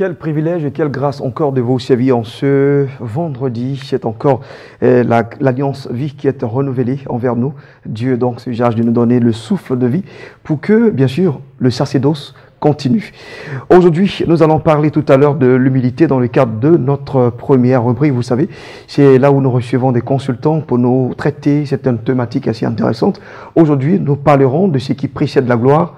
Quel privilège et quelle grâce encore de vous servir en ce vendredi. C'est encore l'alliance vie qui est renouvelée envers nous. Dieu donc se charge de nous donner le souffle de vie pour que, bien sûr, le sacerdoce continue. Aujourd'hui, nous allons parler tout à l'heure de l'humilité dans le cadre de notre première rubrique. Vous savez, c'est là où nous recevons des consultants pour nous traiter certaines thématiques assez intéressantes. Aujourd'hui, nous parlerons de ce qui précède la gloire,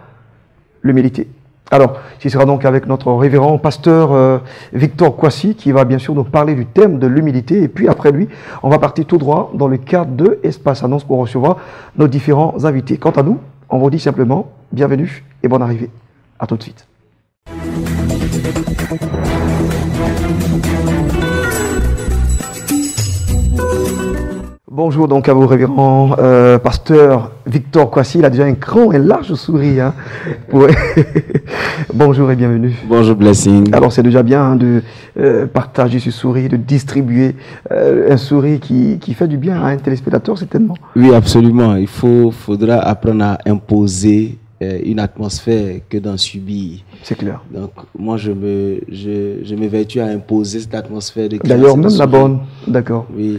l'humilité. Alors, ce sera donc avec notre révérend pasteur Victor Kwasi qui va bien sûr nous parler du thème de l'humilité. Et puis après lui, on va partir tout droit dans le cadre de Espace Annonce pour recevoir nos différents invités. Quant à nous, on vous dit simplement bienvenue et bonne arrivée. À tout de suite. Bonjour donc à vous, révérend pasteur Victor Kwasi. Il a déjà un grand et large sourire. Hein, Bonjour et bienvenue. Bonjour, Blessing. Alors c'est déjà bien hein, de partager ce sourire, de distribuer un sourire qui fait du bien à un téléspectateur certainement. Oui, absolument. Faudra apprendre à imposer une atmosphère que d'en subir. C'est clair. Donc moi je m'évertue à imposer cette atmosphère de d'ailleurs même la bonne, d'accord. Oui.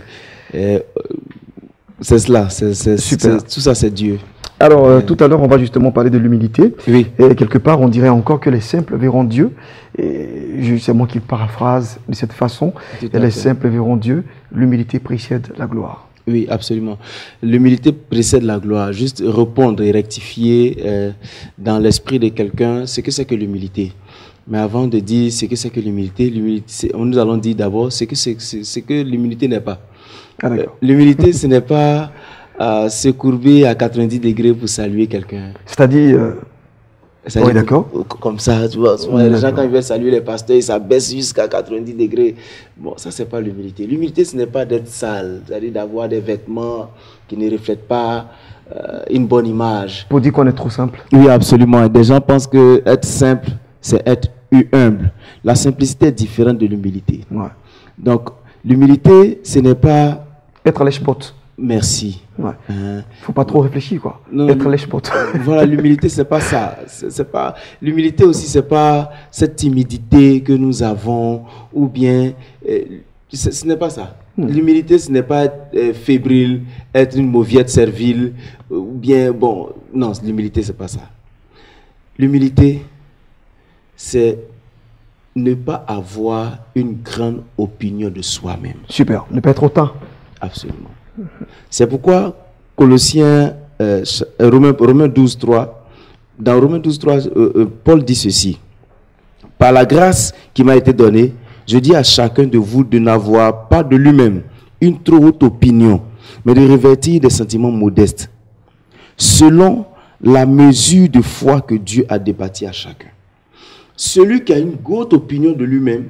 C'est cela, tout ça c'est Dieu. Alors tout à l'heure on va justement parler de l'humilité. Oui. Et quelque part on dirait encore que les simples verront Dieu. Et c'est moi qui paraphrase de cette façon. Et les simples verront Dieu. L'humilité précède la gloire. Oui, absolument. L'humilité précède la gloire. Juste répondre et rectifier dans l'esprit de quelqu'un ce que c'est que l'humilité. Mais avant de dire ce que c'est que l'humilité, nous allons dire d'abord ce que l'humilité n'est pas. Ah, l'humilité, ce n'est pas se courber à 90 degrés pour saluer quelqu'un. C'est-à-dire... oui, d'accord. Comme ça, tu vois. Les gens, quand ils veulent saluer les pasteurs, ils s'abaissent jusqu'à 90 degrés. Bon, ça, c'est pas l'humilité. L'humilité, ce n'est pas d'être sale, c'est-à-dire d'avoir des vêtements qui ne reflètent pas une bonne image. Pour dire qu'on est trop simple. Oui, absolument. Des gens pensent que être simple, c'est être humble. La simplicité est différente de l'humilité. Ouais. Donc, l'humilité, ce n'est pas... être à l'espot. Merci. Ouais. Faut pas trop réfléchir, quoi. Non, être à l'espot. Voilà, l'humilité, c'est pas ça. L'humilité aussi, c'est pas cette timidité que nous avons, ou bien, ce n'est pas ça. L'humilité, ce n'est pas être fébrile, être une mauviette servile, ou bien, bon, non, l'humilité, c'est pas ça. L'humilité, c'est ne pas avoir une grande opinion de soi-même. Super, ne pas être autant. Absolument. C'est pourquoi Colossiens, Romains 12, 3, dans Romains 12, 3, Paul dit ceci. Par la grâce qui m'a été donnée, je dis à chacun de vous de n'avoir pas de lui-même une trop haute opinion, mais de revêtir des sentiments modestes, selon la mesure de foi que Dieu a départie à chacun. Celui qui a une haute opinion de lui-même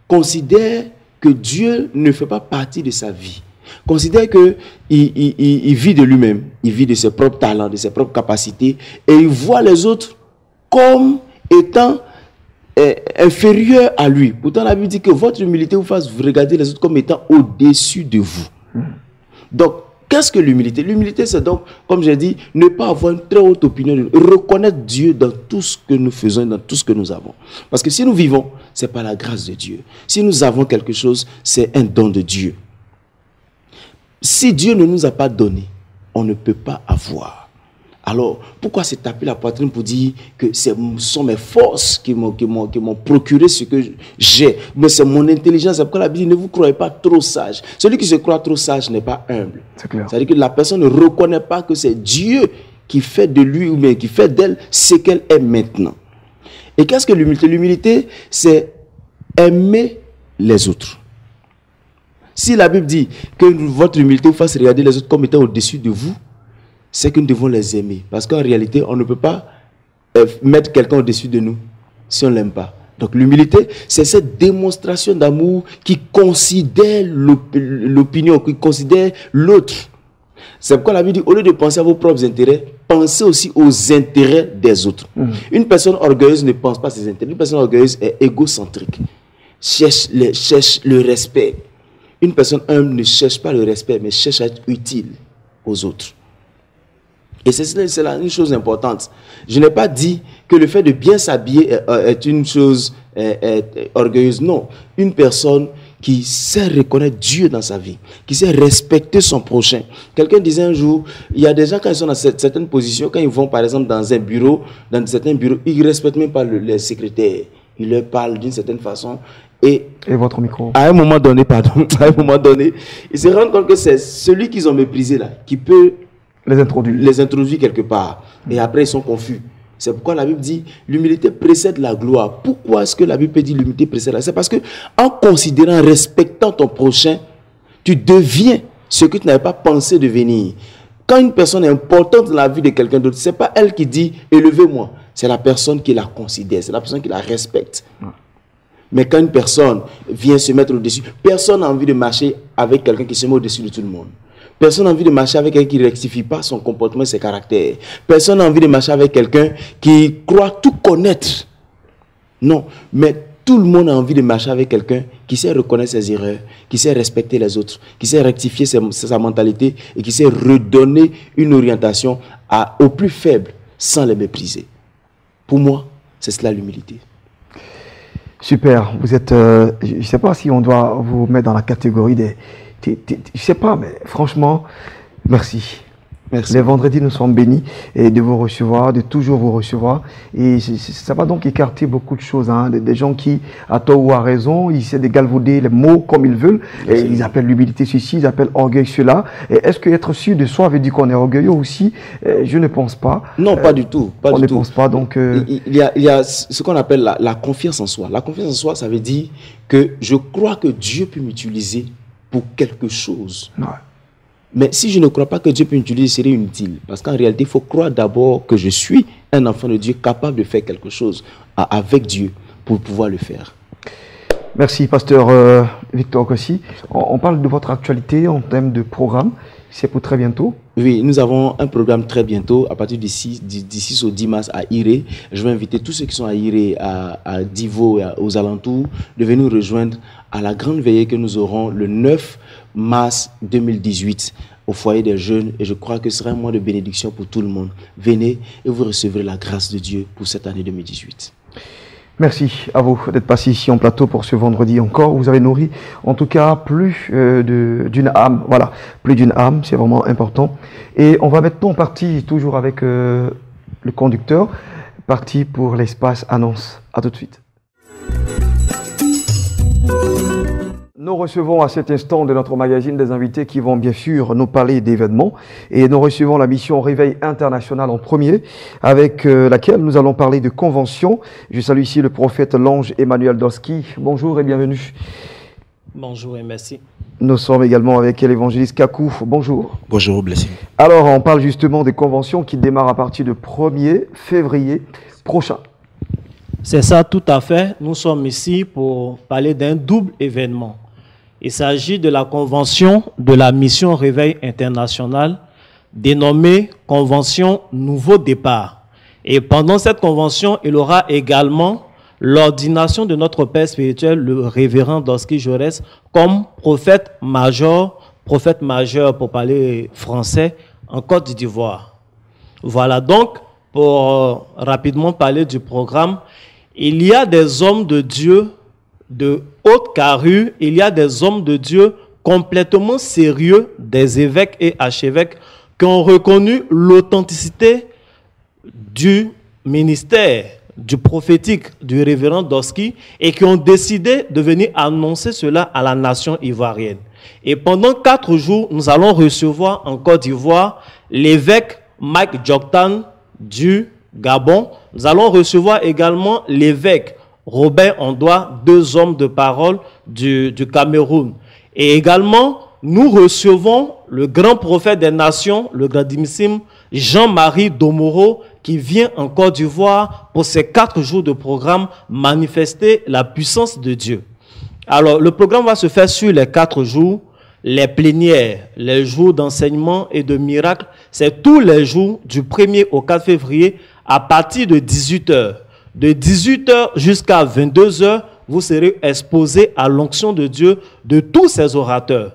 considère que Dieu ne fait pas partie de sa vie. Considère qu'il vit de lui-même, il vit de ses propres talents, de ses propres capacités, et il voit les autres comme étant inférieurs à lui. Pourtant, la Bible dit que votre humilité vous fasse regarder les autres comme étant au-dessus de vous. Donc, qu'est-ce que l'humilité? L'humilité, c'est donc, comme j'ai dit, ne pas avoir une très haute opinion, reconnaître Dieu dans tout ce que nous faisons, dans tout ce que nous avons. Parce que si nous vivons, c'est par la grâce de Dieu. Si nous avons quelque chose, c'est un don de Dieu. Si Dieu ne nous a pas donné, on ne peut pas avoir. Alors, pourquoi se taper la poitrine pour dire que ce sont mes forces qui m'ont procuré ce que j'ai? Mais c'est mon intelligence. C'est pourquoi la Bible dit, ne vous croyez pas trop sage. Celui qui se croit trop sage n'est pas humble. C'est clair. C'est-à-dire que la personne ne reconnaît pas que c'est Dieu qui fait de lui ou bien qui fait d'elle ce qu'elle est maintenant. Et qu'est-ce que l'humilité? L'humilité, c'est aimer les autres. Si la Bible dit que votre humilité vous fasse regarder les autres comme étant au-dessus de vous, c'est que nous devons les aimer. Parce qu'en réalité, on ne peut pas mettre quelqu'un au-dessus de nous si on ne l'aime pas. Donc l'humilité, c'est cette démonstration d'amour qui considère l'opinion, qui considère l'autre. C'est pourquoi la Bible dit, au lieu de penser à vos propres intérêts, pensez aussi aux intérêts des autres. Une personne orgueilleuse ne pense pas à ses intérêts. Une personne orgueilleuse est égocentrique. Cherche le respect. Une personne humble ne cherche pas le respect, mais cherche à être utile aux autres. Et c'est là une chose importante. Je n'ai pas dit que le fait de bien s'habiller est une chose est orgueilleuse. Non, une personne qui sait reconnaître Dieu dans sa vie, qui sait respecter son prochain. Quelqu'un disait un jour, il y a des gens quand ils sont dans certaines positions, quand ils vont par exemple dans un bureau, dans certains bureaux, ils ne respectent même pas les secrétaires. Ils leur parlent d'une certaine façon. Et votre micro. À un moment donné, ils se rendent compte que c'est celui qu'ils ont méprisé là, qui peut les introduire quelque part. Et après, ils sont confus. C'est pourquoi la Bible dit l'humilité précède la gloire. Pourquoi est-ce que la Bible dit l'humilité précède la gloire? C'est parce que en considérant, respectant ton prochain, tu deviens ce que tu n'avais pas pensé devenir. Quand une personne est importante dans la vie de quelqu'un d'autre, ce n'est pas elle qui dit élevez-moi. C'est la personne qui la considère, c'est la personne qui la respecte. Mais quand une personne vient se mettre au-dessus, personne n'a envie de marcher avec quelqu'un qui se met au-dessus de tout le monde. Personne n'a envie de marcher avec quelqu'un qui ne rectifie pas son comportement et ses caractères. Personne n'a envie de marcher avec quelqu'un qui croit tout connaître. Non, mais tout le monde a envie de marcher avec quelqu'un qui sait reconnaître ses erreurs, qui sait respecter les autres, qui sait rectifier sa mentalité et qui sait redonner une orientation aux plus faibles sans les mépriser. Pour moi, c'est cela l'humilité. Super. Vous êtes, je ne sais pas si on doit vous mettre dans la catégorie des... je ne sais pas, mais franchement, merci. Merci. Les vendredis, nous sommes bénis et de vous recevoir, de toujours vous recevoir. Et ça va donc écarter beaucoup de choses. Hein. Des gens qui, à tort ou à raison, ils essaient de galvauder les mots comme ils veulent. Et ils appellent l'humilité ceci, ils appellent orgueil cela. Est-ce qu'être sûr de soi veut dire qu'on est orgueilleux aussi? Je ne pense pas. Non, pas du tout. On ne pense pas. Donc, il y a ce qu'on appelle la confiance en soi. La confiance en soi, ça veut dire que je crois que Dieu peut m'utiliser pour quelque chose. Ouais. Mais si je ne crois pas que Dieu peut m'utiliser, ce serait inutile. Parce qu'en réalité, il faut croire d'abord que je suis un enfant de Dieu capable de faire quelque chose avec Dieu pour pouvoir le faire. Merci, pasteur Victor Kossi. On parle de votre actualité en termes de programme. C'est pour très bientôt? Oui, nous avons un programme très bientôt, à partir du 6 au 10 mars à Iré. Je vais inviter tous ceux qui sont à Iré, à Divo et aux alentours, de venir nous rejoindre à la grande veillée que nous aurons le 9 mars 2018 au foyer des jeunes. Et je crois que ce sera un mois de bénédiction pour tout le monde. Venez et vous recevrez la grâce de Dieu pour cette année 2018. Merci à vous d'être passé ici en plateau pour ce vendredi encore. Vous avez nourri en tout cas plus d'une âme. Voilà, plus d'une âme, c'est vraiment important. Et on va maintenant partir toujours avec le conducteur, parti pour l'espace annonce. À tout de suite. Nous recevons à cet instant de notre magazine des invités qui vont bien sûr nous parler d'événements. Et nous recevons la mission Réveil International en premier, avec laquelle nous allons parler de convention. Je salue ici le prophète l'ange Emmanuel Doski. Bonjour et bienvenue. Bonjour et merci. Nous sommes également avec l'évangéliste Kakou. Bonjour. Bonjour, blessé. Alors, on parle justement des conventions qui démarrent à partir du 1er février prochain. C'est ça, tout à fait. Nous sommes ici pour parler d'un double événement. Il s'agit de la convention de la mission Réveil International, dénommée Convention Nouveau Départ. Et pendant cette convention, il y aura également l'ordination de notre père spirituel, le révérend Doski Jaurès, comme prophète major pour parler français, en Côte d'Ivoire. Voilà donc, pour rapidement parler du programme, il y a des hommes de Dieu de haute carrure, il y a des hommes de Dieu complètement sérieux, des évêques et archevêques, qui ont reconnu l'authenticité du ministère, du prophétique du révérend Doski et qui ont décidé de venir annoncer cela à la nation ivoirienne. Et pendant 4 jours, nous allons recevoir en Côte d'Ivoire l'évêque Mike Djoktan du Gabon. Nous allons recevoir également l'évêque Robert Ondoa, 2 hommes de parole du Cameroun. Et également, nous recevons le grand prophète des nations, le grandissime Jean-Marie Domoro, qui vient en Côte d'Ivoire pour ces 4 jours de programme manifester la puissance de Dieu. Alors, le programme va se faire sur les 4 jours. Les plénières, les jours d'enseignement et de miracles, c'est tous les jours du 1er au 4 février à partir de 18 h. De 18 h jusqu'à 22 h, vous serez exposé à l'onction de Dieu de tous ces orateurs.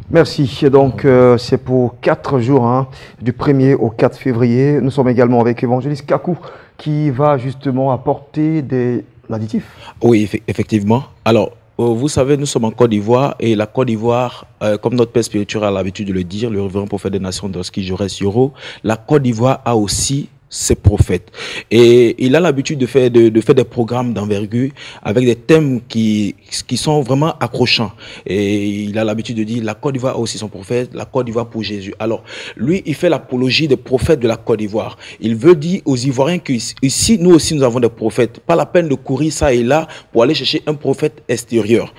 Merci. Donc, c'est pour 4 jours, hein, du 1er au 4 février. Nous sommes également avec l'évangéliste Kakou, qui va justement apporter des l'additif. Oui, effectivement. Alors, vous savez, nous sommes en Côte d'Ivoire et la Côte d'Ivoire, comme notre père spirituel a l'habitude de le dire, le révérend prophète des nations Dolski Jorès Yoro, la Côte d'Ivoire a aussi ses prophètes. Et il a l'habitude de faire des programmes d'envergure avec des thèmes qui sont vraiment accrochants. Et il a l'habitude de dire, la Côte d'Ivoire a aussi son prophète, la Côte d'Ivoire pour Jésus. Alors, lui, il fait l'apologie des prophètes de la Côte d'Ivoire. Il veut dire aux Ivoiriens qu'ici, nous aussi, nous avons des prophètes. Pas la peine de courir ça et là pour aller chercher un prophète extérieur.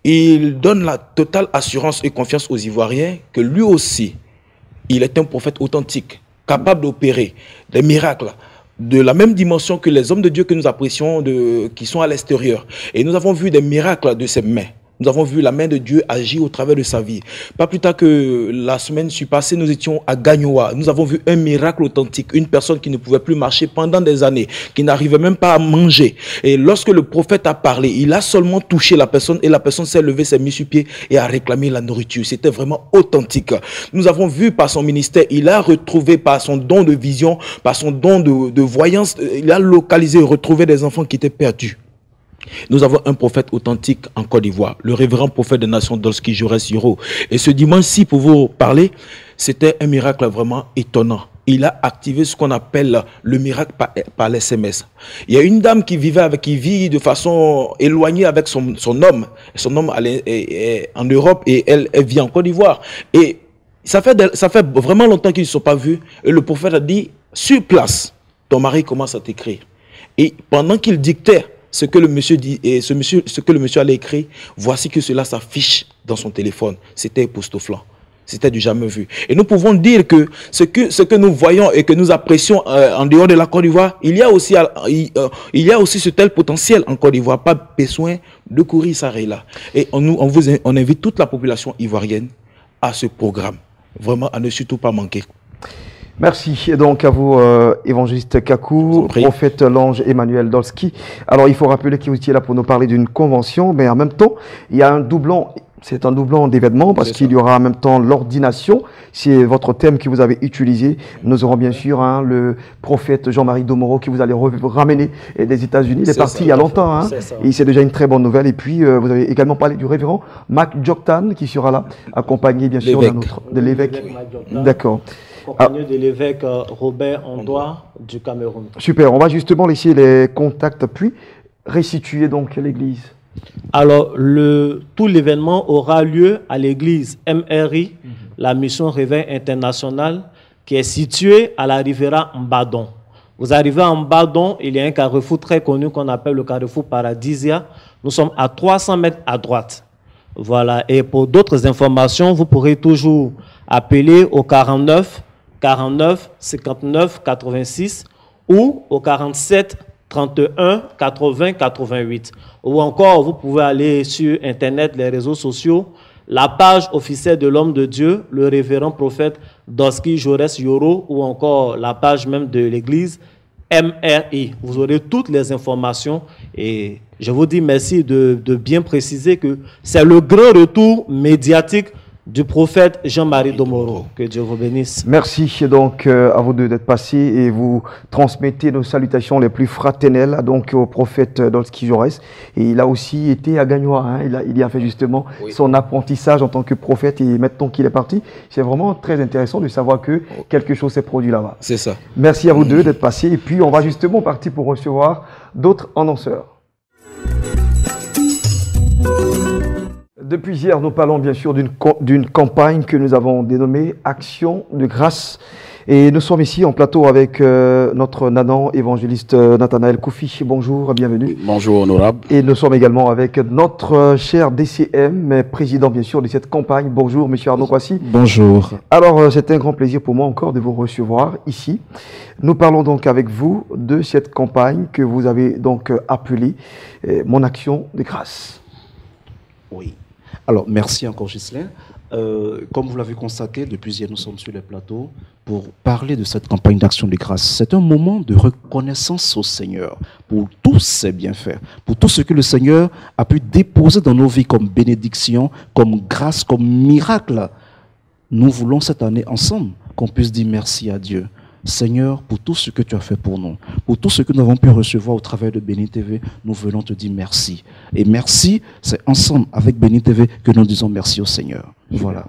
Il donne la totale assurance et confiance aux Ivoiriens que lui aussi, il est un prophète authentique, capable d'opérer des miracles de la même dimension que les hommes de Dieu que nous apprécions, qui sont à l'extérieur. Et nous avons vu des miracles de ses mains. Nous avons vu la main de Dieu agir au travers de sa vie. Pas plus tard que la semaine passée, nous étions à Gagnoa. Nous avons vu un miracle authentique. Une personne qui ne pouvait plus marcher pendant des années, qui n'arrivait même pas à manger. Et lorsque le prophète a parlé, il a seulement touché la personne et la personne s'est levée, s'est mise sur pied et a réclamé la nourriture. C'était vraiment authentique. Nous avons vu par son ministère, il a retrouvé par son don de vision, par son don de voyance, il a localisé et retrouvé des enfants qui étaient perdus. Nous avons un prophète authentique en Côte d'Ivoire, le révérend prophète des nations Dolski Jorès Yoro. Et ce dimanche-ci, pour vous parler, c'était un miracle vraiment étonnant. Il a activé ce qu'on appelle le miracle par l'SMS. Il y a une dame qui vit de façon éloignée avec son homme. Son homme est en Europe et elle vit en Côte d'Ivoire. Et ça fait vraiment longtemps qu'ils ne se sont pas vus. Et le prophète a dit, sur place, ton mari commence à t'écrire. Et pendant qu'il dictait ce que le monsieur dit et ce que le monsieur allait écrire, voici que cela s'affiche dans son téléphone. C'était époustouflant. C'était du jamais vu. Et nous pouvons dire que ce que nous voyons et que nous apprécions en dehors de la Côte d'Ivoire, il y a aussi ce tel potentiel en Côte d'Ivoire. Pas besoin de courir ça et là. Et on invite toute la population ivoirienne à ce programme. Vraiment, à ne surtout pas manquer. Merci. Et donc à vous, évangéliste Kakou, prophète l'ange Emmanuel Dolski. Alors il faut rappeler que vous étiez là pour nous parler d'une convention, mais en même temps, il y a un doublon. C'est un doublon d'événements parce qu'il y aura en même temps l'ordination. C'est votre thème que vous avez utilisé. Nous aurons bien sûr le prophète Jean-Marie Domoro qui vous allez ramener des États-Unis. Il est parti il y a longtemps. Et c'est déjà une très bonne nouvelle. Et puis, vous avez également parlé du révérend Mac Joktan qui sera là, accompagné bien sûr de l'évêque. D'accord. Accompagné de l'évêque Robert Ondoa du Cameroun. Super. On va justement laisser les contacts puis restituer donc l'église. Alors, tout l'événement aura lieu à l'église MRI, la mission Réveil International, qui est située à la Riviera Mbadon. Vous arrivez à Mbadon, il y a un carrefour très connu qu'on appelle le carrefour Paradisia. Nous sommes à 300 mètres à droite. Voilà. Et pour d'autres informations, vous pourrez toujours appeler au 49 49 59 86 ou au 47 31 80 88. Ou encore, vous pouvez aller sur Internet, les réseaux sociaux, la page officielle de l'homme de Dieu, le révérend prophète Dolski Jorès Yoro, ou encore la page même de l'église MRI. Vous aurez toutes les informations et je vous dis merci de bien préciser que c'est le grand retour médiatique du prophète Jean-Marie Domoro. Que Dieu vous bénisse. Merci donc à vous deux d'être passés et vous transmettez nos salutations les plus fraternelles donc au prophète Dolski Jorès. Et il a aussi été à Gagnoa. Il y a fait justement son apprentissage en tant que prophète et maintenant qu'il est parti, c'est vraiment très intéressant de savoir que quelque chose s'est produit là-bas. C'est ça. Merci à vous deux d'être passés et puis on va justement partir pour recevoir d'autres annonceurs. Depuis hier, nous parlons bien sûr d'une campagne que nous avons dénommée Action de grâce. Et nous sommes ici en plateau avec notre nanan évangéliste Nathanaël Koufi. Bonjour, bienvenue. Bonjour, honorable. Et nous sommes également avec notre cher DCM, président bien sûr de cette campagne. Bonjour, monsieur Arnaud Kwasi. Bonjour. Alors, c'est un grand plaisir pour moi encore de vous recevoir ici. Nous parlons donc avec vous de cette campagne que vous avez donc appelée Mon Action de grâce. Oui. Alors, merci encore, Ghislain. Comme vous l'avez constaté, depuis hier, nous sommes sur les plateaux pour parler de cette campagne d'action de grâce. C'est un moment de reconnaissance au Seigneur pour tous ses bienfaits, pour tout ce que le Seigneur a pu déposer dans nos vies comme bénédiction, comme grâce, comme miracle. Nous voulons cette année ensemble qu'on puisse dire merci à Dieu. Seigneur, pour tout ce que tu as fait pour nous, pour tout ce que nous avons pu recevoir au travers de Béni TV, nous venons te dire merci. Et merci, c'est ensemble avec Béni TV que nous disons merci au Seigneur. Voilà.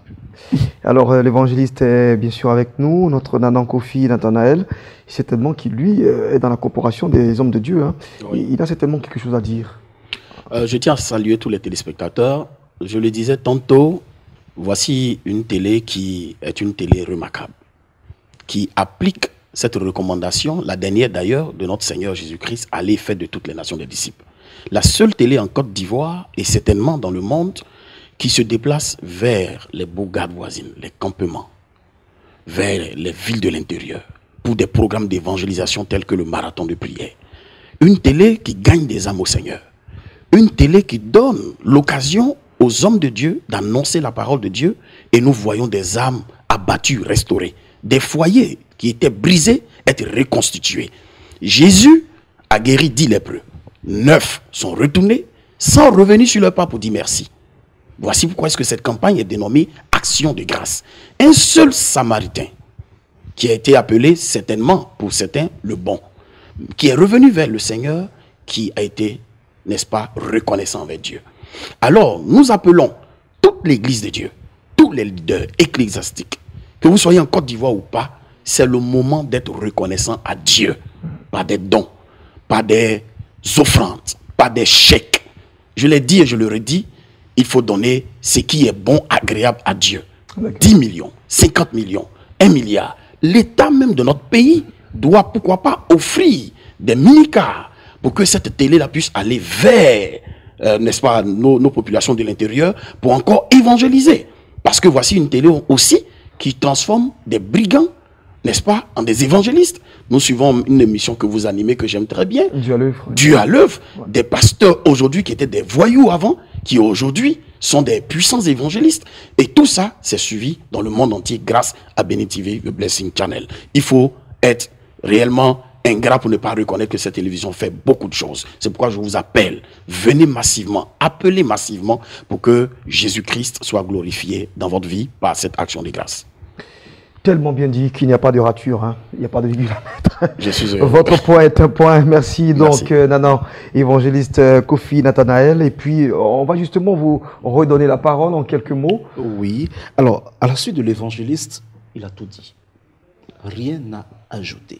Alors, l'évangéliste est bien sûr avec nous, notre Nanan Kofi Nathanaël, certainement qui, lui, est dans la corporation des hommes de Dieu. Hein. Oui. Il a certainement quelque chose à dire. Je tiens à saluer tous les téléspectateurs. Je le disais tantôt, voici une télé qui est une télé remarquable, qui applique cette recommandation, la dernière d'ailleurs, de notre Seigneur Jésus-Christ, aller faire de toutes les nations des disciples. La seule télé en Côte d'Ivoire, et certainement dans le monde, qui se déplace vers les bourgades voisines, les campements, vers les villes de l'intérieur, pour des programmes d'évangélisation tels que le marathon de prière. Une télé qui gagne des âmes au Seigneur. Une télé qui donne l'occasion aux hommes de Dieu d'annoncer la parole de Dieu, et nous voyons des âmes abattues, restaurées, des foyers qui étaient brisés, être reconstitués. Jésus a guéri 10 lépreux. 9 sont retournés sans revenir sur leur pas pour dire merci. Voici pourquoi est-ce que cette campagne est dénommée Action de grâce. Un seul Samaritain, qui a été appelé certainement pour certains le bon, qui est revenu vers le Seigneur, qui a été, n'est-ce pas, reconnaissant avec Dieu. Alors, nous appelons toute l'Église de Dieu, tous les leaders ecclésiastiques, que vous soyez en Côte d'Ivoire ou pas, c'est le moment d'être reconnaissant à Dieu, pas des dons, pas des offrandes, pas des chèques. Je l'ai dit et je le redis, il faut donner ce qui est bon, agréable à Dieu. 10 millions, 50 millions, 1 milliard. L'État même de notre pays doit, pourquoi pas, offrir des mini-cars pour que cette télé-là puisse aller vers, n'est-ce pas, nos populations de l'intérieur pour encore évangéliser. Parce que voici une télé aussi qui transforme des brigands, n'est-ce pas, en des évangélistes. Nous suivons une émission que vous animez, que j'aime très bien. Dieu à l'œuvre. Dieu à l'œuvre. Ouais. Des pasteurs aujourd'hui qui étaient des voyous avant, qui aujourd'hui sont des puissants évangélistes. Et tout ça, c'est suivi dans le monde entier grâce à Béni TV, le Blessing Channel. Il faut être réellement ingrat pour ne pas reconnaître que cette télévision fait beaucoup de choses. C'est pourquoi je vous appelle, venez massivement, appelez massivement pour que Jésus-Christ soit glorifié dans votre vie par cette action de grâce. Tellement bien dit qu'il n'y a pas de rature, hein. Il n'y a pas de virgule à mettre. Je suis heureux. Votre point est un point. Merci. Merci. Donc, Nanan, évangéliste Kofi Nathanaël. Et puis, on va justement vous redonner la parole en quelques mots. Oui. Alors, à la suite de l'évangéliste, il a tout dit. Rien à ajouter.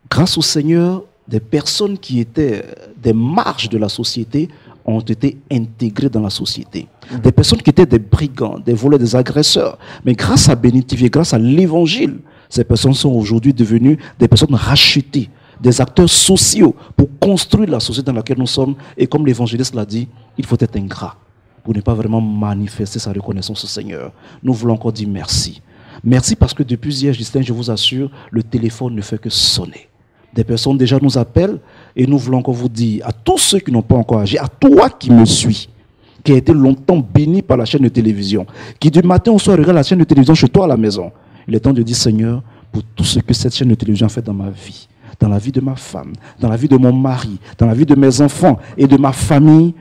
Grâce au Seigneur, des personnes qui étaient des marges de la société ont été intégrées dans la société. Des personnes qui étaient des brigands, des voleurs, des agresseurs. Mais grâce à Béni TV, grâce à l'évangile, ces personnes sont aujourd'hui devenues des personnes rachetées, des acteurs sociaux pour construire la société dans laquelle nous sommes. Et comme l'évangéliste l'a dit, il faut être ingrat pour ne pas vraiment manifester sa reconnaissance au Seigneur. Nous voulons encore dire merci. Merci parce que depuis hier, Justin, je vous assure, le téléphone ne fait que sonner. Des personnes déjà nous appellent et nous voulons encore vous dire à tous ceux qui n'ont pas encore agi, à toi qui me suis, qui a été longtemps béni par la chaîne de télévision, qui du matin au soir regarde la chaîne de télévision chez toi à la maison. Il est temps de dire, Seigneur, pour tout ce que cette chaîne de télévision a fait dans ma vie, dans la vie de ma femme, dans la vie de mon mari, dans la vie de mes enfants et de ma famille,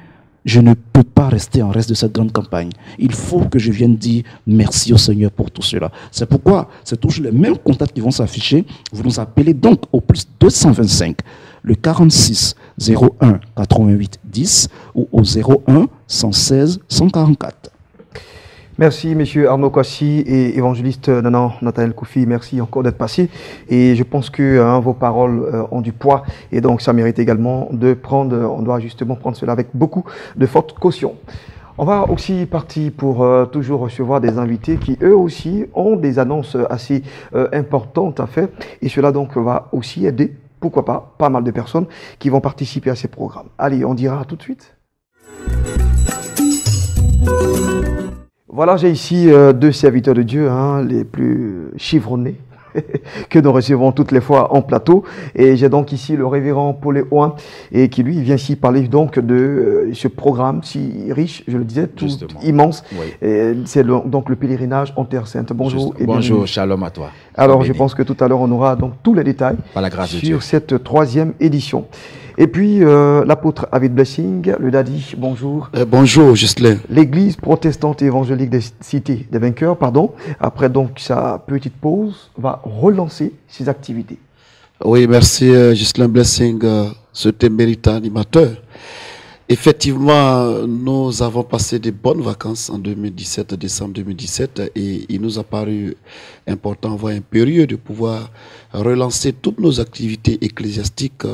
je ne peux pas rester en reste de cette grande campagne. Il faut que je vienne dire merci au Seigneur pour tout cela. C'est pourquoi c'est toujours les mêmes contacts qui vont s'afficher. Vous nous appelez donc au plus 225, le 46 01 88 10 ou au 01 116 144. Merci, messieurs Arnaud Kwasi et évangéliste Nanan Nathanaël Kofi. Merci encore d'être passé. Et je pense que vos paroles ont du poids. Et donc, ça mérite également de prendre, on doit justement prendre cela avec beaucoup de forte caution. On va aussi partir pour toujours recevoir des invités qui, eux aussi, ont des annonces assez importantes à faire. Et cela, donc, va aussi aider, pourquoi pas mal de personnes qui vont participer à ces programmes. Allez, on dira tout de suite. Voilà, j'ai ici deux serviteurs de Dieu, les plus chevronnés que nous recevons toutes les fois en plateau. Et j'ai donc ici le révérend Paul Oin, et qui lui vient ici parler donc de ce programme si riche, je le disais, tout immense. Oui. C'est donc le pèlerinage en Terre Sainte. Bonjour. Et bonjour, shalom à toi. Alors je pense que tout à l'heure on aura donc tous les détails par la grâce de sur cette 3e édition. Et puis, l'apôtre David Blessing, le Daddy, bonjour. Bonjour, Ghislain. L'Église protestante évangélique des Cités des Vainqueurs, après donc sa petite pause, va relancer ses activités. Oui, merci Ghislain Blessing, ce méritant animateur. Effectivement, nous avons passé de bonnes vacances en 2017, décembre 2017, et il nous a paru important, voire impérieux, de pouvoir relancer toutes nos activités ecclésiastiques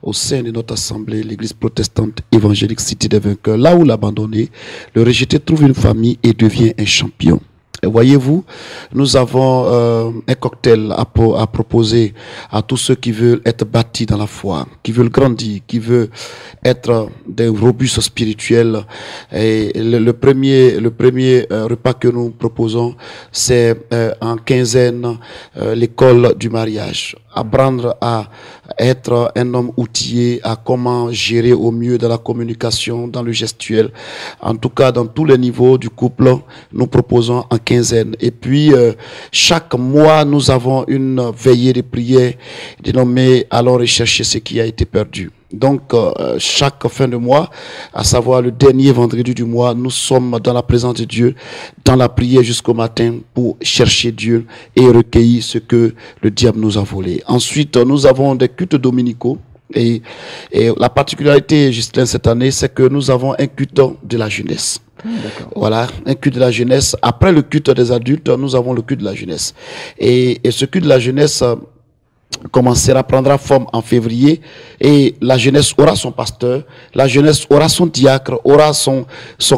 au sein de notre assemblée, l'Église protestante évangélique Cité des Vainqueurs. Là où l'abandonné, le rejeté trouve une famille et devient un champion. Voyez-vous, nous avons un cocktail à proposer à tous ceux qui veulent être bâtis dans la foi, qui veulent grandir, qui veulent être des robustes spirituels. Et le premier repas que nous proposons, c'est en quinzaine l'école du mariage. Apprendre à être un homme outillé, à comment gérer au mieux dans la communication, dans le gestuel. En tout cas, dans tous les niveaux du couple, nous proposons en quinzaine. Et puis, chaque mois, nous avons une veillée de prière dénommée « Allons rechercher ce qui a été perdu ». Donc, chaque fin de mois, à savoir le dernier vendredi du mois, nous sommes dans la présence de Dieu, dans la prière jusqu'au matin pour chercher Dieu et recueillir ce que le diable nous a volé. Ensuite, nous avons des cultes dominicaux. Et la particularité, Justin, cette année, c'est que nous avons un culte de la jeunesse. Voilà, un culte de la jeunesse. Après le culte des adultes, nous avons le culte de la jeunesse. Et ce culte de la jeunesse prendra forme en février, et la jeunesse aura son pasteur, la jeunesse aura son diacre, aura son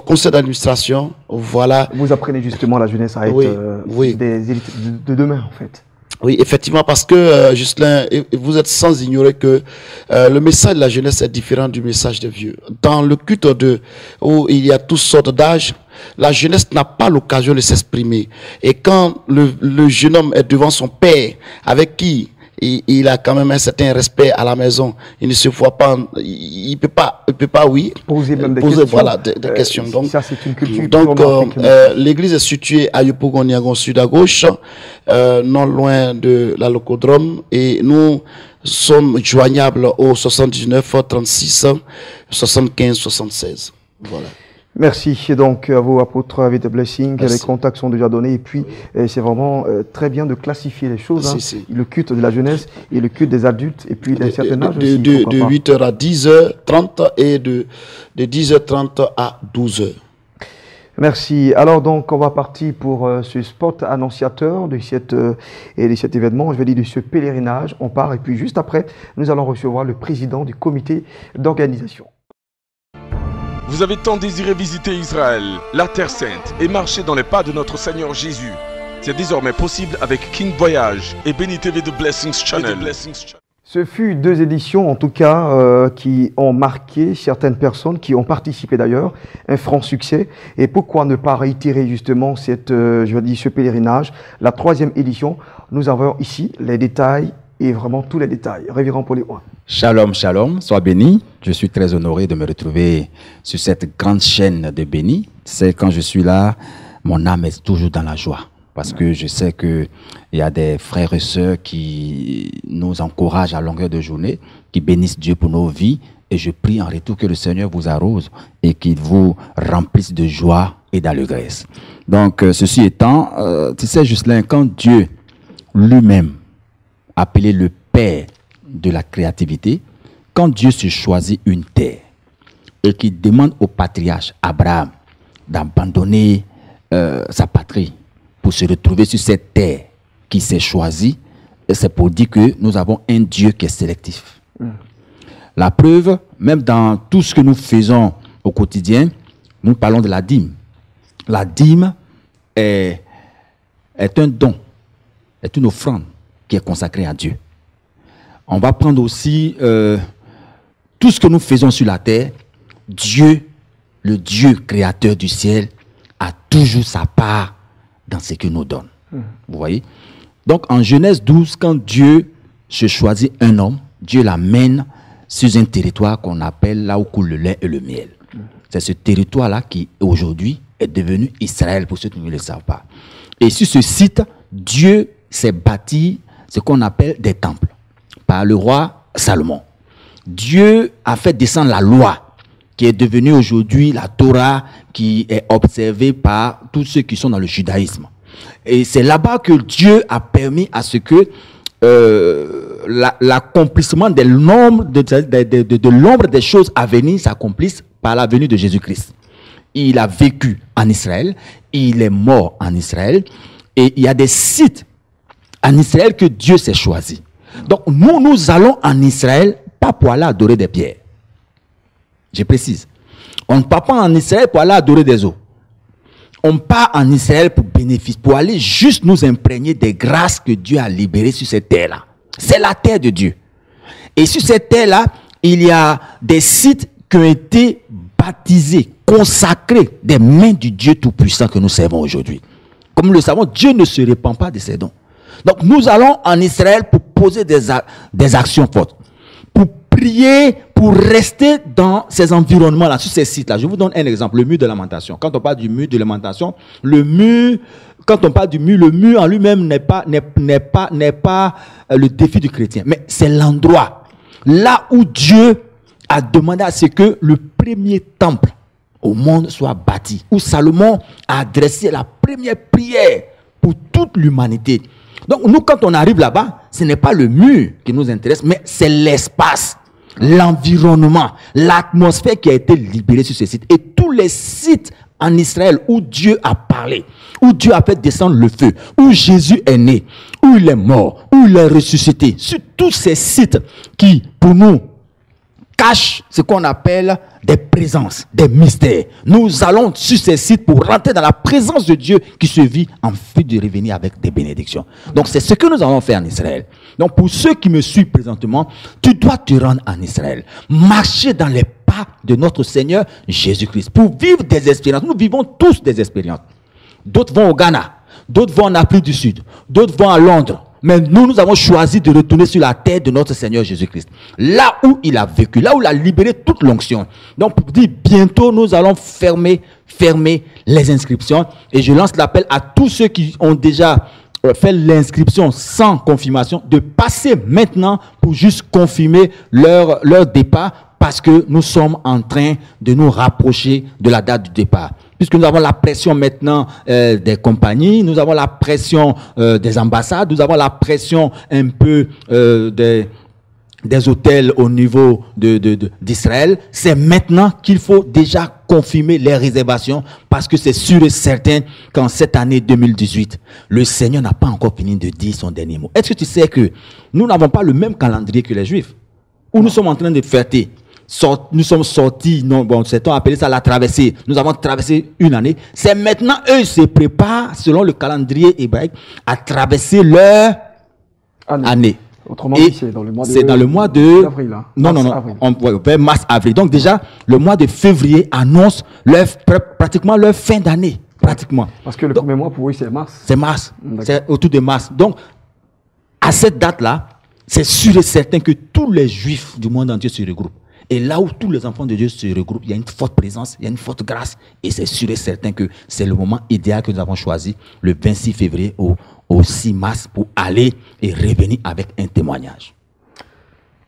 conseil d'administration. Voilà. Vous apprenez justement la jeunesse à être des élites de demain, en fait. Oui, effectivement, parce que, Justin, vous êtes sans ignorer que le message de la jeunesse est différent du message des vieux. Dans le culte où il y a toutes sortes d'âges, la jeunesse n'a pas l'occasion de s'exprimer. Et quand le jeune homme est devant son père, avec qui il a quand même un certain respect à la maison, il ne se voit pas, il peut pas, poser même des questions. Voilà, des questions. Donc, ça, c'est une culture. Donc, l'église est située à Yopougon-Niagon, sud à gauche, non loin de la Locodrome, et nous sommes joignables au 79 36 75 76. Voilà. Merci donc à vous, apôtre David Blessing. Merci. Les contacts sont déjà donnés, et puis c'est vraiment très bien de classifier les choses. Si. Le culte de la jeunesse et le culte des adultes, et puis d'un certain âge aussi. De 8h à 10h30 et de 10h30 à 12h. Merci. Alors donc, on va partir pour ce spot annonciateur de cet événement, je vais dire de ce pèlerinage. On part, et puis juste après, nous allons recevoir le président du comité d'organisation. Vous avez tant désiré visiter Israël, la Terre Sainte, et marcher dans les pas de notre Seigneur Jésus. C'est désormais possible avec King Voyage et Béni TV de Blessings Channel. Ce fut 2 éditions, en tout cas, qui ont marqué certaines personnes, qui ont participé d'ailleurs, un franc succès. Et pourquoi ne pas réitérer justement ce pèlerinage, la 3e édition. Nous avons ici les détails, et vraiment tous les détails. Révérend Pauléoin. Shalom, shalom, sois béni. Je suis très honoré de me retrouver sur cette grande chaîne de béni. C'est quand je suis là, mon âme est toujours dans la joie. Parce que je sais qu'il y a des frères et sœurs qui nous encouragent à longueur de journée, qui bénissent Dieu pour nos vies. Et je prie en retour que le Seigneur vous arrose et qu'il vous remplisse de joie et d'allégresse. Donc, ceci étant, tu sais, Ghislain, quand Dieu lui-même, appelé le Père de la créativité, quand Dieu se choisit une terre et qu'il demande au patriarche Abraham d'abandonner sa patrie pour se retrouver sur cette terre qui s'est choisie, c'est pour dire que nous avons un Dieu qui est sélectif. La preuve, même dans tout ce que nous faisons au quotidien, nous parlons de la dîme. La dîme est un don, est une offrande qui est consacrée à Dieu. On va prendre aussi tout ce que nous faisons sur la terre. Dieu, le Dieu créateur du ciel, a toujours sa part dans ce qu'il nous donne. Vous voyez? Donc en Genèse 12, quand Dieu se choisit un homme, Dieu l'amène sur un territoire qu'on appelle là où coule le lait et le miel. C'est ce territoire-là qui aujourd'hui est devenu Israël, pour ceux qui ne le savent pas. Et sur ce site, Dieu s'est bâti ce qu'on appelle des temples par le roi Salomon. Dieu a fait descendre la loi, qui est devenue aujourd'hui la Torah, qui est observée par tous ceux qui sont dans le judaïsme. Et c'est là-bas que Dieu a permis à ce que l'accomplissement de l'ombre des choses à venir s'accomplisse par la venue de Jésus-Christ. Il a vécu en Israël, il est mort en Israël, et il y a des sites en Israël que Dieu s'est choisi. Donc nous allons en Israël pas pour aller adorer des pierres. Je précise. On ne part pas en Israël pour aller adorer des eaux. On part en Israël pour bénéficier, pour aller juste nous imprégner des grâces que Dieu a libérées sur cette terre-là. C'est la terre de Dieu. Et sur cette terre-là, il y a des sites qui ont été baptisés, consacrés des mains du Dieu Tout-Puissant que nous servons aujourd'hui. Comme nous le savons, Dieu ne se répand pas de ses dons. Donc nous allons en Israël pour poser des actions fortes, pour prier, pour rester dans ces environnements-là, sur ces sites-là. Je vous donne un exemple, le mur de lamentation. Quand on parle du mur de lamentation, le mur en lui-même n'est pas le défi du chrétien, mais c'est l'endroit là où Dieu a demandé à ce que le premier temple au monde soit bâti, où Salomon a adressé la première prière pour toute l'humanité. Donc nous, quand on arrive là-bas, ce n'est pas le mur qui nous intéresse, mais c'est l'espace, l'environnement, l'atmosphère qui a été libérée sur ces sites. Et tous les sites en Israël où Dieu a parlé, où Dieu a fait descendre le feu, où Jésus est né, où il est mort, où il est ressuscité, sur tous ces sites qui, pour nous, cachent ce qu'on appelle des présences, des mystères. Nous allons sur ces sites pour rentrer dans la présence de Dieu qui se vit en vue de revenir avec des bénédictions. Donc c'est ce que nous allons faire en Israël. Donc pour ceux qui me suivent présentement, tu dois te rendre en Israël, marcher dans les pas de notre Seigneur Jésus-Christ pour vivre des expériences. Nous vivons tous des expériences. D'autres vont au Ghana, d'autres vont en Afrique du Sud, d'autres vont à Londres. Mais nous avons choisi de retourner sur la terre de notre Seigneur Jésus-Christ. Là où il a vécu, là où il a libéré toute l'onction. Donc, pour dire, bientôt, nous allons fermer les inscriptions. Et je lance l'appel à tous ceux qui ont déjà fait l'inscription sans confirmation, de passer maintenant pour juste confirmer leur départ, parce que nous sommes en train de nous rapprocher de la date du départ. Puisque nous avons la pression maintenant des compagnies, nous avons la pression des ambassades, nous avons la pression un peu des hôtels au niveau d'Israël. C'est maintenant qu'il faut déjà confirmer les réservations, parce que c'est sûr et certain qu'en cette année 2018, le Seigneur n'a pas encore fini de dire son dernier mot. Est-ce que tu sais que nous n'avons pas le même calendrier que les Juifs, où nous sommes en train de fêter? Nous sommes sortis, certains ont appelé ça la traversée. Nous avons traversé une année. C'est maintenant, eux, ils se préparent, selon le calendrier hébraïque, à traverser leur année. Autrement dit, c'est dans le mois d'avril. Vers mars-avril. Donc déjà, le mois de février annonce pratiquement leur fin d'année. Pratiquement. Parce que le premier mois, pour eux, c'est mars. C'est mars. C'est autour de mars. Donc, à cette date-là, c'est sûr et certain que tous les Juifs du monde entier se regroupent. Et là où tous les enfants de Dieu se regroupent, il y a une forte présence, il y a une forte grâce. Et c'est sûr et certain que c'est le moment idéal que nous avons choisi, le 26 février au 6 mars, pour aller et revenir avec un témoignage.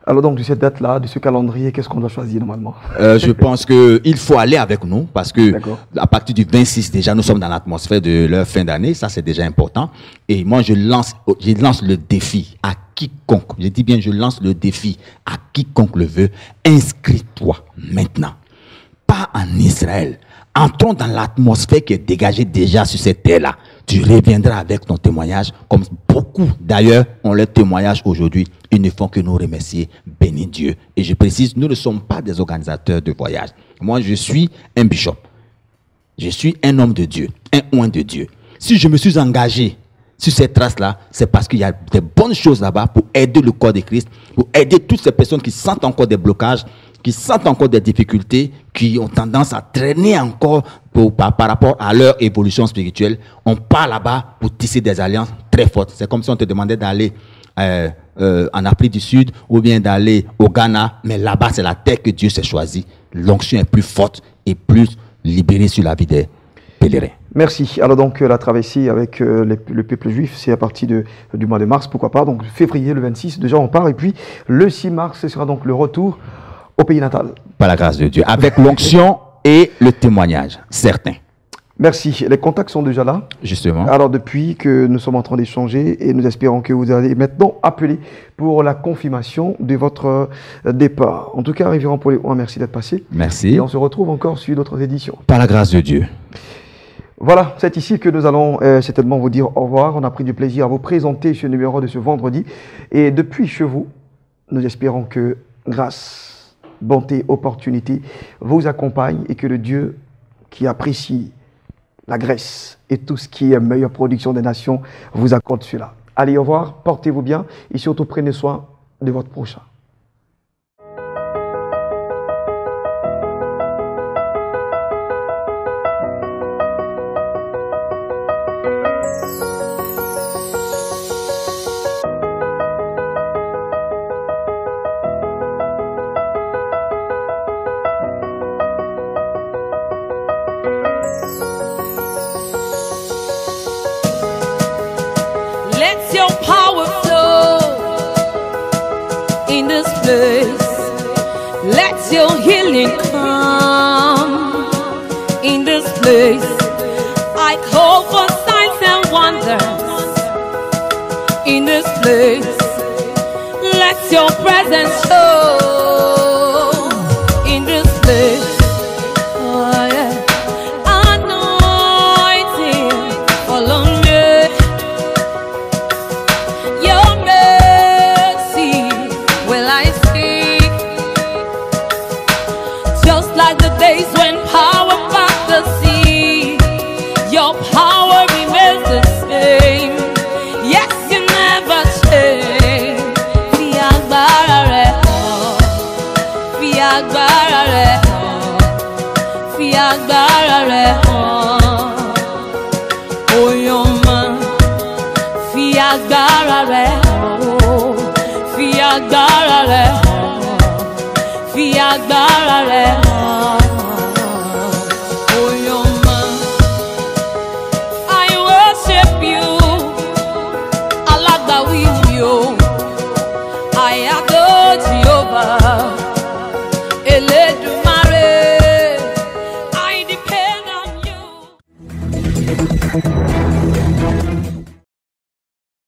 Alors donc, de cette date-là, de ce calendrier, qu'est-ce qu'on doit choisir normalement? Je pense qu'il faut aller avec nous, parce que à partir du 26, déjà, nous sommes dans l'atmosphère de leur fin d'année. Ça, c'est déjà important. Et moi, je lance le défi à quiconque. Je dis bien, je lance le défi à quiconque le veut. Inscris-toi maintenant. Pas en Israël. Entrons dans l'atmosphère qui est dégagée déjà sur cette terre-là. Tu reviendras avec ton témoignage, comme beaucoup d'ailleurs ont leur témoignage aujourd'hui. Ils ne font que nous remercier, bénir Dieu. Et je précise, nous ne sommes pas des organisateurs de voyage. Moi, je suis un bishop. Je suis un homme de Dieu, un oint de Dieu. Si je me suis engagé sur cette trace-là, c'est parce qu'il y a des bonnes choses là-bas pour aider le corps de Christ, pour aider toutes ces personnes qui sentent encore des blocages, qui sentent encore des difficultés, qui ont tendance à traîner encore par rapport à leur évolution spirituelle. On part là-bas pour tisser des alliances très fortes. C'est comme si on te demandait d'aller en Afrique du Sud ou bien d'aller au Ghana, mais là-bas, c'est la terre que Dieu s'est choisie. L'onction est plus forte et plus libérée sur la vie pèlerins. Merci. Alors donc la traversée avec le peuple juif, c'est à partir du mois de mars, pourquoi pas. Donc février, le 26, déjà on part. Et puis le 6 mars, ce sera donc le retour au pays natal. Par la grâce de Dieu, avec l'onction et le témoignage, certain. Merci. Les contacts sont déjà là. Justement. Alors depuis que nous sommes en train d'échanger et nous espérons que vous allez maintenant appeler pour la confirmation de votre départ. En tout cas, Révérend Paul Léon, merci d'être passé. Merci. Et on se retrouve encore sur d'autres éditions. Par la grâce de Dieu. Voilà, c'est ici que nous allons certainement vous dire au revoir. On a pris du plaisir à vous présenter ce numéro de ce vendredi. Et depuis chez vous, nous espérons que grâce, bonté, opportunité vous accompagne et que le Dieu qui apprécie la Grèce et tout ce qui est meilleure production des nations vous accorde cela. Allez, au revoir, portez-vous bien et surtout prenez soin de votre prochain. Let your power flow in this place. Let your healing come in this place. I call for signs and wonders in this place. Let your presence show in this place. Oh, yeah. Anointing, follow me. Your mercy will I seek, just like the days when power passed the sea. Your power remains the same. Yes, you never change. Fi agbára rẹ̀ hàn, fi agbára rẹ̀ hàn, fi agbára rẹ̀ hàn. Oyoma. Fi agbára rẹ̀ hàn o, fi agbára rẹ̀ hàn, fi agbára rẹ̀